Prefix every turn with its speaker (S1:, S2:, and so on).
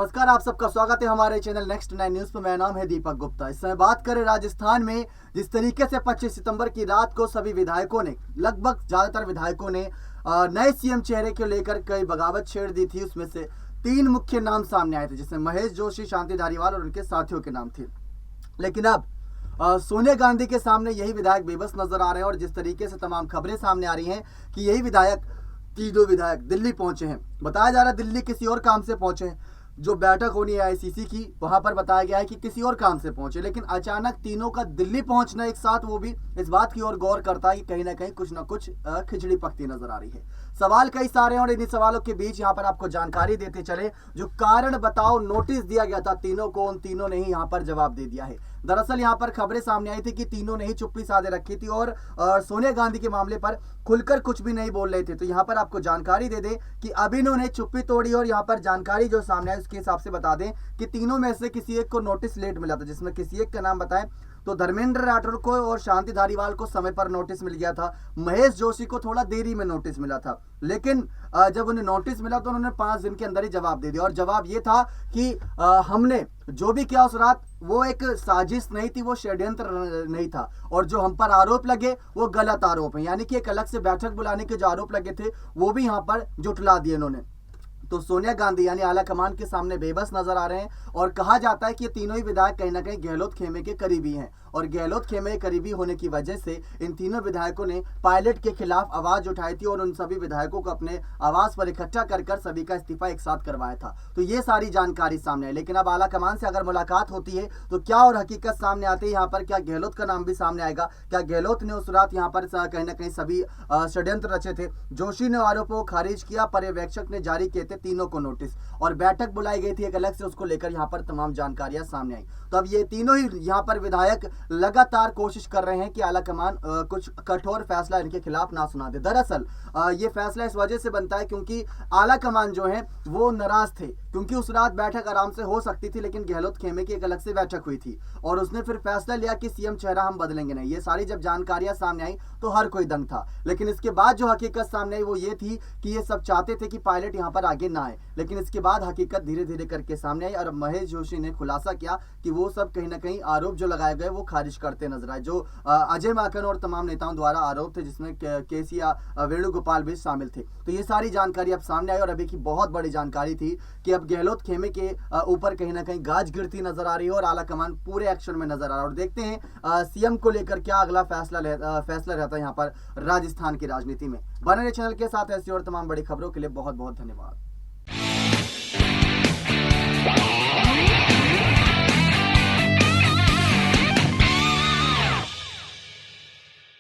S1: नमस्कार, आप सबका स्वागत है हमारे चैनल नेक्स्ट 9 न्यूज पर। मेरा नाम है दीपक गुप्ता। इस समय बात करें राजस्थान में जिस तरीके से 25 सितंबर की रात को सभी विधायकों ने, लगभग ज्यादातर विधायकों ने नए सीएम चेहरे को लेकर कई बगावत छेड़ दी थी। उसमें से 3 मुख्य नाम सामने आए थे, जिसमें महेश जोशी, शांति धारीवाल और उनके साथियों के नाम थे। लेकिन अब सोनिया गांधी के सामने यही विधायक बेबस नजर आ रहे हैं और जिस तरीके से तमाम खबरें सामने आ रही हैं कि यही विधायक, तीनों विधायक दिल्ली पहुंचे हैं। बताया जा रहा है दिल्ली किसी और काम से पहुंचे हैं। जो बैठक होनी है आईसीसी की, वहां पर बताया गया है कि किसी और काम से पहुंचे, लेकिन अचानक तीनों का दिल्ली पहुंचना एक साथ, वो भी इस बात की ओर गौर करता है कि कहीं ना कहीं कुछ ना कुछ खिचड़ी पकती नजर आ रही है। सवाल कई सारे हैं और इन्हीं सवालों के बीच यहाँ पर आपको जानकारी देते चले। जो कारण बताओ नोटिस दिया गया था तीनों को, उन तीनों ने ही यहाँ पर जवाब दे दिया है। दरअसल यहाँ पर खबरें सामने आई थी कि तीनों ने ही चुप्पी साधे रखी थी और सोनिया गांधी के मामले पर खुलकर कुछ भी नहीं बोल रहे थे। तो यहाँ पर आपको जानकारी दे दें कि अब इन्होंने चुप्पी तोड़ी और यहाँ पर जानकारी जो सामने आई उसके हिसाब से बता दें कि तीनों में से किसी एक को नोटिस लेट मिला था, जिसमें किसी एक का नाम बताएं तो धर्मेंद्र राठौर को और शांति धारीवाल को समय पर नोटिस मिल गया था। महेश जोशी को थोड़ा देरी में नोटिस मिला था, लेकिन जब उन्हें नोटिस मिला तो उन्होंने 5 दिन के अंदर ही जवाब दे दिया। और जवाब ये था कि हमने जो भी किया उस रात वो एक साजिश नहीं थी, वो षड्यंत्र नहीं था, और जो हम पर आरोप लगे वो गलत आरोप है। यानी कि एक अलग से बैठक बुलाने के जो आरोप लगे थे वो भी यहाँ पर जुटला दिए इन्होंने। तो सोनिया गांधी यानी आला कमान के सामने बेबस नजर आ रहे हैं और कहा जाता है कि ये तीनों ही विधायक कहीं ना कहीं गहलोत खेमे के करीबी हैं और गहलोत खेमे के करीबी होने की वजह से इन तीनों विधायकों ने पायलट के खिलाफ आवाज उठाई थी और उन सभी विधायकों को अपने आवास पर इकट्ठा कर सभी का इस्तीफा एक साथ करवाया था। तो ये सारी जानकारी सामने आई। लेकिन अब आला कमान से अगर मुलाकात होती है तो क्या और हकीकत सामने आती है यहाँ पर? क्या गहलोत का नाम भी सामने आएगा? क्या गहलोत ने उस रात यहाँ पर कहीं ना कहीं सभी षड्यंत्र रचे थे? जोशी ने आरोपों को खारिज किया, पर्यवेक्षक ने जारी किए थे तीनों को नोटिस और बैठक बुलाई गई थी एक अलग से, उसको लेकर यहाँ पर तमाम जानकारियां सामने आई। तो अब ये तीनों ही यहाँ पर विधायक लगातार कोशिश कर रहे हैं कि आला कमान कुछ कठोर फैसला इनके खिलाफ ना सुना दे। दरअसल ये फैसला इस वजह से बनता है क्योंकि आला कमान जो है वो नाराज थे, क्योंकि उस रात बैठक आराम से हो सकती थी, लेकिन गहलोत खेमे की एक अलग से बैठक हुई थी और उसने फिर फैसला लिया कि सीएम चेहरा हम बदलेंगे नहीं। ये सारी जब जानकारियां सामने आई तो हर कोई दंग था। लेकिन इसके बाद जो हकीकत सामने आई वो ये थी कि ये सब चाहते थे कि पायलट यहाँ पर आगे ना आए, लेकिन इसके बाद हकीकत धीरे धीरे करके सामने आई और महेश जोशी ने खुलासा किया कि वो सब कहीं ना कहीं आरोप जो लगाए गए वो खारिज करते नजर आए, जो अजय माकन और तमाम नेताओं द्वारा आरोप थे, जिसमें केसिया वेणुगोपाल भी शामिल थे। तो ये सारी जानकारी अब सामने आई और अभी की बहुत बड़ी जानकारी थी कि अब गहलोत खेमे के ऊपर कहीं ना कहीं गाज गिरती नजर आ रही है और आला कमान पूरे एक्शन में नजर आ रहा है। और देखते हैं सीएम को लेकर क्या अगला फैसला रहता है यहाँ पर राजस्थान की राजनीति में। बने रहिए चैनल के साथ। ऐसी और तमाम बड़ी खबरों के लिए बहुत बहुत धन्यवाद।